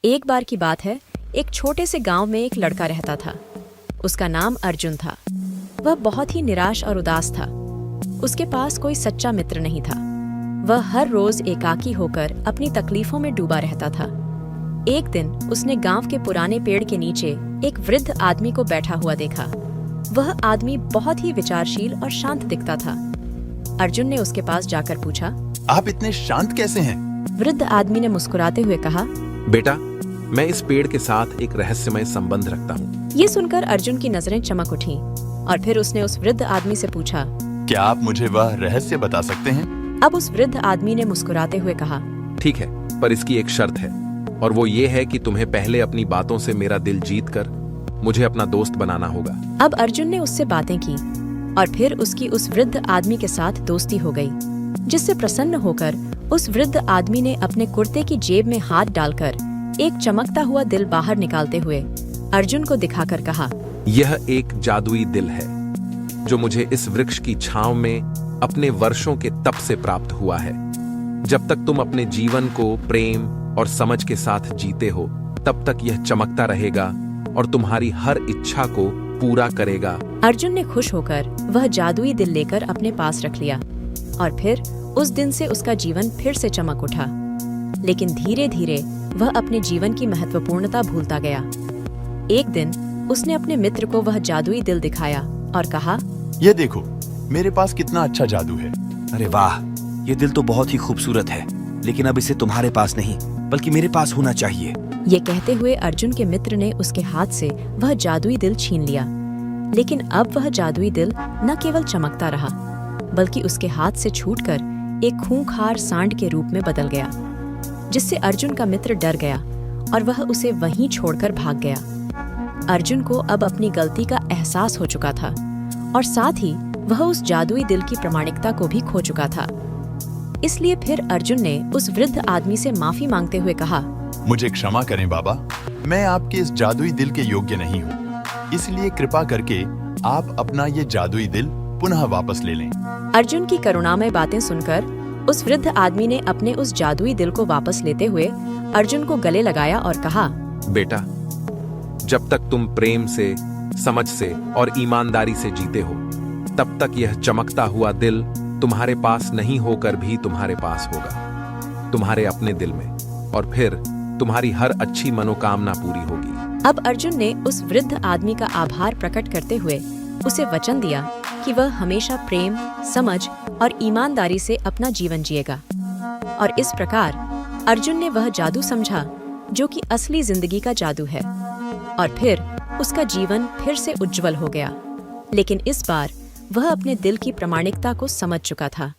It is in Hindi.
एक बार की बात है, एक छोटे से गांव में एक लड़का रहता था। उसका नाम अर्जुन था। वह बहुत ही निराश और उदास था। उसके पास कोई सच्चा मित्र नहीं था। वह हर रोज एकाकी होकर अपनी तकलीफों में डूबा रहता था। एक दिन उसने गांव के पुराने पेड़ के नीचे एक वृद्ध आदमी को बैठा हुआ देखा। वह आदमी बहुत ही विचारशील और शांत दिखता था। अर्जुन ने उसके पास जाकर पूछा, आप इतने शांत कैसे हैं? वृद्ध आदमी ने मुस्कुराते हुए कहा, बेटा, मैं इस पेड़ के साथ एक रहस्यमय संबंध रखता हूँ। ये सुनकर अर्जुन की नजरें चमक उठीं और फिर उसने उस वृद्ध आदमी से पूछा, क्या आप मुझे वह रहस्य बता सकते हैं? अब उस वृद्ध आदमी ने मुस्कुराते हुए कहा, ठीक है, पर इसकी एक शर्त है, और वो ये है कि तुम्हें पहले अपनी बातों से मेरा दिल जीत कर मुझे अपना दोस्त बनाना होगा। अब अर्जुन ने उससे बातें की और फिर उसकी उस वृद्ध आदमी के साथ दोस्ती हो गई, जिससे प्रसन्न होकर उस वृद्ध आदमी ने अपने कुर्ते की जेब में हाथ डालकर एक चमकता हुआ दिल बाहर निकालते हुए अर्जुन को दिखाकर कहा, यह एक जादुई दिल है जो मुझे इस वृक्ष की छांव में अपने वर्षों के तप से प्राप्त हुआ है। जब तक तुम अपने जीवन को प्रेम और समझ के साथ जीते हो, तब तक यह चमकता रहेगा और तुम्हारी हर इच्छा को पूरा करेगा। अर्जुन ने खुश होकर वह जादुई दिल लेकर अपने पास रख लिया और फिर उस दिन से उसका जीवन फिर से चमक उठा। लेकिन धीरे धीरे वह अपने जीवन की महत्वपूर्णता भूलता गया। एक दिन उसने अपने मित्र को वह जादुई दिल दिखाया और कहा, ये देखो, मेरे पास कितना अच्छा जादू है। अरे वाह, ये दिल तो बहुत ही खूबसूरत है, लेकिन अब इसे तुम्हारे पास नहीं बल्कि मेरे पास होना चाहिए। ये कहते हुए अर्जुन के मित्र ने उसके हाथ से वह जादुई दिल छीन लिया। लेकिन अब वह जादुई दिल न केवल चमकता रहा, बल्कि उसके हाथ से छूटकर एक खूंखार सांड के रूप में बदल गया, जिससे अर्जुन का मित्र डर गया और वह उसे वहीं छोड़कर भाग गया। अर्जुन को अब अपनी गलती का एहसास हो चुका था और साथ ही वह उस जादुई दिल की प्रामाणिकता को भी खो चुका था। इसलिए फिर अर्जुन ने उस वृद्ध आदमी से माफी मांगते हुए कहा, मुझे क्षमा करें बाबा, मैं आपके इस जादुई दिल के योग्य नहीं हूँ, इसलिए कृपा करके आप अपना ये जादुई दिल पुनः वापस ले लें। अर्जुन की करुणामय बातें सुनकर उस वृद्ध आदमी ने अपने उस जादुई दिल को वापस लेते हुए अर्जुन को गले लगाया और कहा, बेटा, जब तक तुम प्रेम से, समझ से और ईमानदारी से जीते हो, तब तक यह चमकता हुआ दिल तुम्हारे पास नहीं होकर भी तुम्हारे पास होगा, तुम्हारे अपने दिल में, और फिर तुम्हारी हर अच्छी मनोकामना पूरी होगी। अब अर्जुन ने उस वृद्ध आदमी का आभार प्रकट करते हुए उसे वचन दिया कि वह हमेशा प्रेम, समझ और ईमानदारी से अपना जीवन जिएगा। और इस प्रकार अर्जुन ने वह जादू समझा जो कि असली जिंदगी का जादू है, और फिर उसका जीवन फिर से उज्जवल हो गया। लेकिन इस बार वह अपने दिल की प्रामाणिकता को समझ चुका था।